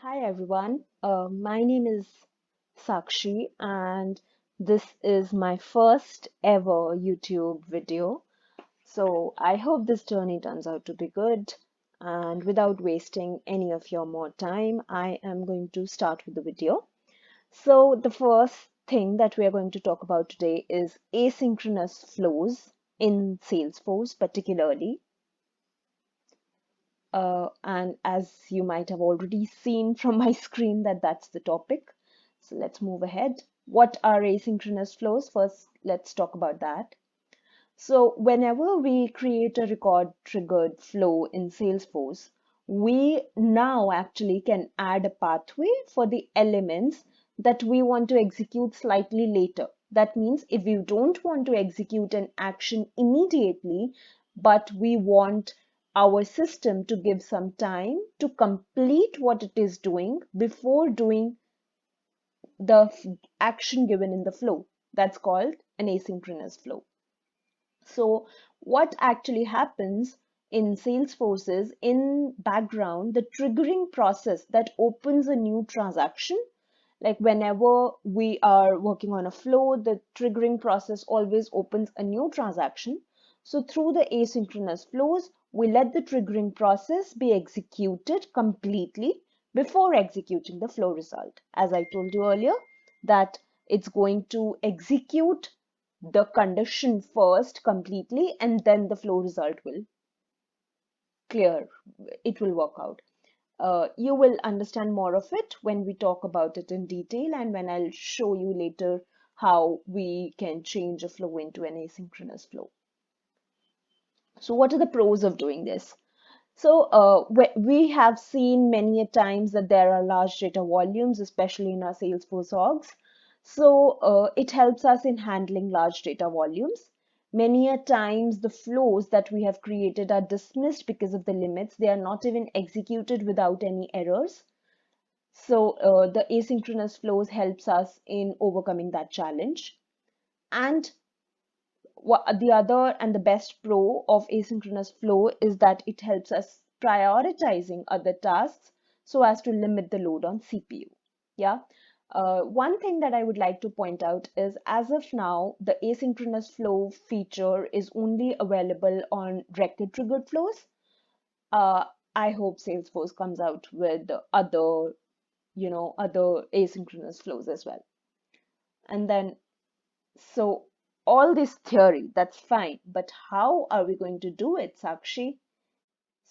Hi everyone, my name is Sakshi and this is my first ever YouTube video. So I hope this journey turns out to be good, and without wasting any of your more time, I am going to start with the video. So the first thing that we are going to talk about today is asynchronous flows in Salesforce particularly. And as you might have already seen from my screen that that's the topic. So let's move ahead. What are asynchronous flows? First, let's talk about that. So whenever we create a record triggered flow in Salesforce, we now actually can add a pathway for the elements that we want to execute slightly later. That means if we don't want to execute an action immediately, but we want our system to give some time to complete what it is doing before doing the action given in the flow. That's called an asynchronous flow. So what actually happens in Salesforce is in background, the triggering process that opens a new transaction, like whenever we are working on a flow, the triggering process always opens a new transaction. So through the asynchronous flows, we let the triggering process be executed completely before executing the flow result. As I told you earlier, that it's going to execute the condition first completely and then the flow result will clear, it will work out. You will understand more of it when we talk about it in detail and when I'll show you later how we can change a flow into an asynchronous flow. So what are the pros of doing this? So we have seen many a times that there are large data volumes, especially in our Salesforce orgs. So it helps us in handling large data volumes. Many a times the flows that we have created are dismissed because of the limits. They are not even executed without any errors. So the asynchronous flows helps us in overcoming that challenge. And the other and the best pro of asynchronous flow is that it helps us prioritizing other tasks so as to limit the load on CPU. Yeah. One thing that I would like to point out is as of now, the asynchronous flow feature is only available on record triggered flows. Uh, I hope Salesforce comes out with other, other asynchronous flows as well. And then so all this theory, that's fine, but how are we going to do it, Sakshi?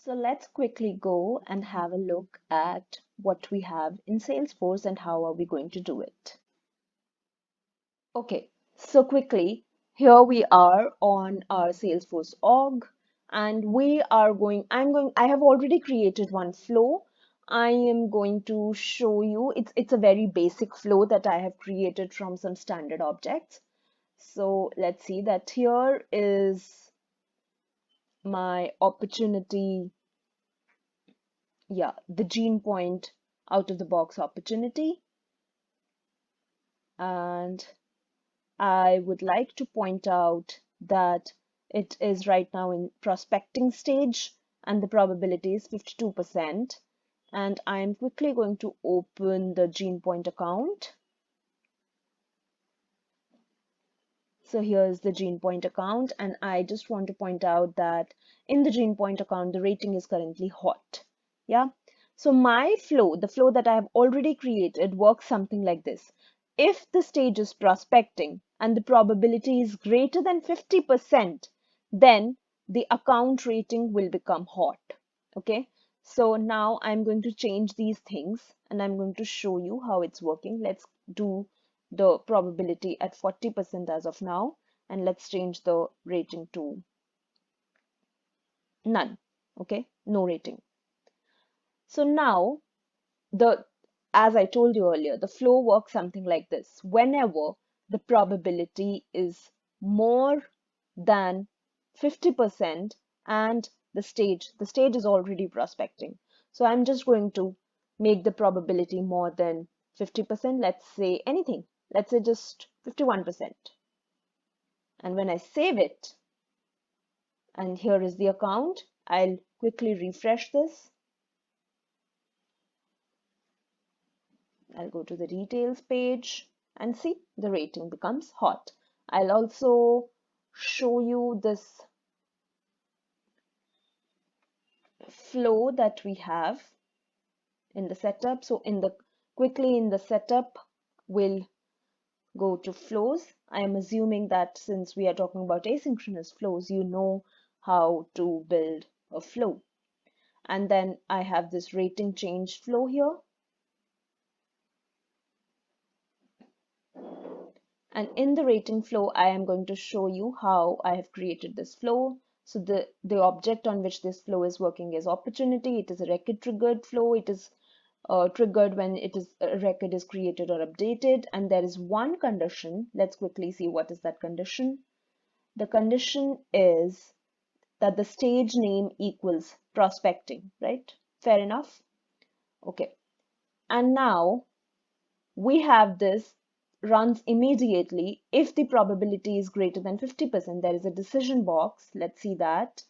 So let's quickly go and have a look at what we have in Salesforce and how are we going to do it. Okay, so quickly, here we are on our Salesforce org, and I have already created one flow. I am going to show you, it's a very basic flow that I have created from some standard objects. So let's see that here is my opportunity. Yeah, the gene point out of the box opportunity. And I would like to point out that it is right now in prospecting stage and the probability is 52%. And I am quickly going to open the gene point account. So here's the gene point account, and I just want to point out that in the gene point account, the rating is currently hot. Yeah. So my flow, the flow that I have already created, works something like this. If the stage is prospecting and the probability is greater than 50%, then the account rating will become hot. Okay. So now I'm going to change these things and I'm going to show you how it's working. Let's do the probability at 40% as of now, and let's change the rating to none. Okay, no rating. So now the as I told you earlier, the flow works something like this. Whenever the probability is more than 50% and the stage is already prospecting. So I'm just going to make the probability more than 50%. Let's say anything. Let's say just 51%. And when I save it, and here is the account, I'll quickly refresh this. I'll go to the details page and see the rating becomes hot. I'll also show you this flow that we have in the setup. So quickly in the setup, we'll go to flows. I am assuming that since we are talking about asynchronous flows, you know how to build a flow. And then I have this rating change flow here. And in the rating flow, I am going to show you how I have created this flow. So the object on which this flow is working is opportunity. It is a record triggered flow. It is triggered when a record is created or updated. And there is one condition. Let's quickly see what is that condition. The condition is that the stage name equals prospecting, right? Fair enough. Okay. And now we have this runs immediately if the probability is greater than 50%. There is a decision box. Let's see that.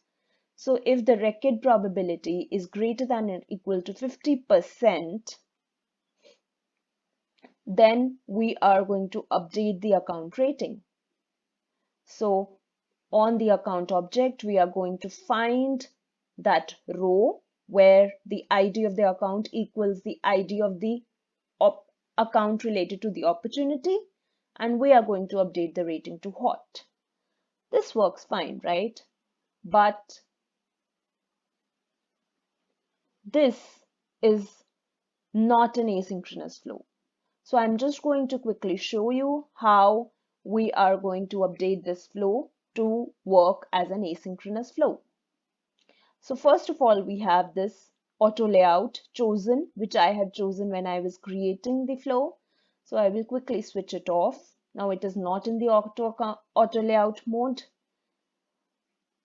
So if the record probability is greater than or equal to 50%, then we are going to update the account rating. So on the account object, we are going to find that row where the ID of the account equals the ID of the account related to the opportunity, and we are going to update the rating to hot. This works fine, right? But this is not an asynchronous flow. So I'm just going to quickly show you how we are going to update this flow to work as an asynchronous flow. So first of all, we have this auto layout chosen, which I had chosen when I was creating the flow. So I will quickly switch it off. Now it is not in the auto layout mode.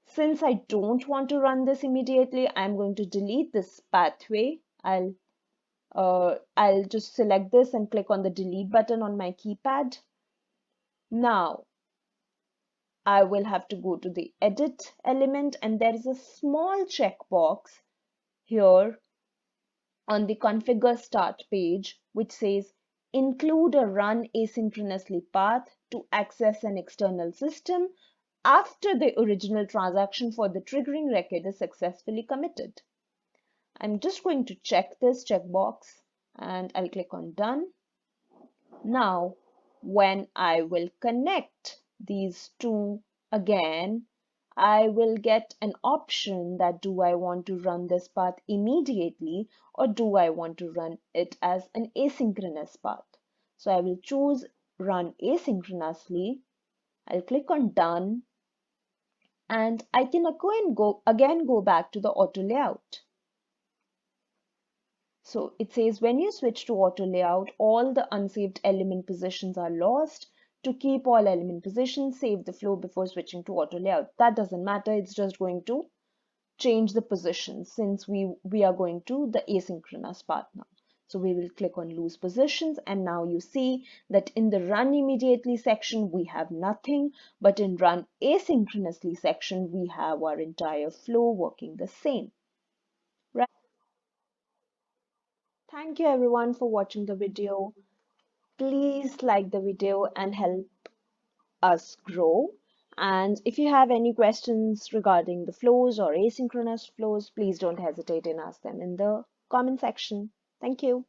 Since I don't want to run this immediately, I'm going to delete this pathway. I'll just select this and click on the delete button on my keypad. Now I will have to go to the edit element, and there is a small checkbox here on the configure start page which says include a run asynchronously path to access an external system after the original transaction for the triggering record is successfully committed. I'm just going to check this checkbox and I'll click on done. Now, when I will connect these two again, I will get an option that do I want to run this path immediately or do I want to run it as an asynchronous path. So I will choose run asynchronously. I'll click on done and I can again go back to the auto layout. So it says when you switch to auto layout, all the unsaved element positions are lost. To keep all element positions, save the flow before switching to auto layout. That doesn't matter. It's just going to change the positions since we are going to the asynchronous part now. So we will click on lose positions and now you see that in the run immediately section we have nothing, but in run asynchronously section we have our entire flow working the same. Right? Thank you everyone for watching the video. Please like the video and help us grow. And if you have any questions regarding the flows or asynchronous flows, please don't hesitate and ask them in the comment section. Thank you.